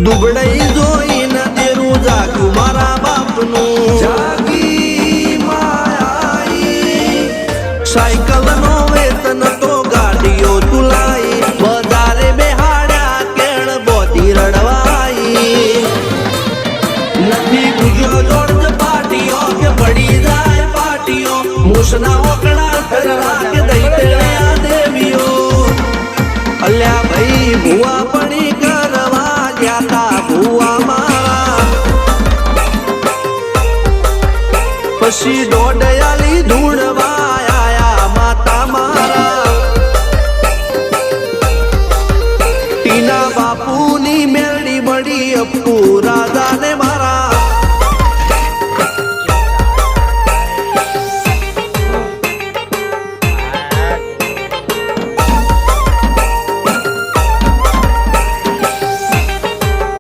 દુબળઈ જોઈને તેરું જાગ્યું મારા બાપનું જાગી માયાઈ સાયકલ નો વેતન તો ગાડીઓ તુલાઈ બજારે બેહાડ્યા કેળ બોધી રડવાઈ નથી ગુજ્યો જોડ પાટીઓ કે પડી જાય પાટીઓ મૂસના ઓકડા ફેરવા કે દઈ તેડ્યા દેવીઓ અલ્યા ભાઈ ભુવા પડી કરવા ગયા તા ભુવા મારા પછી દોડયાલી ધૂળવા આયા માતા મારા ટીના બાપુની મેળી મળી અપ્પુ રાજાને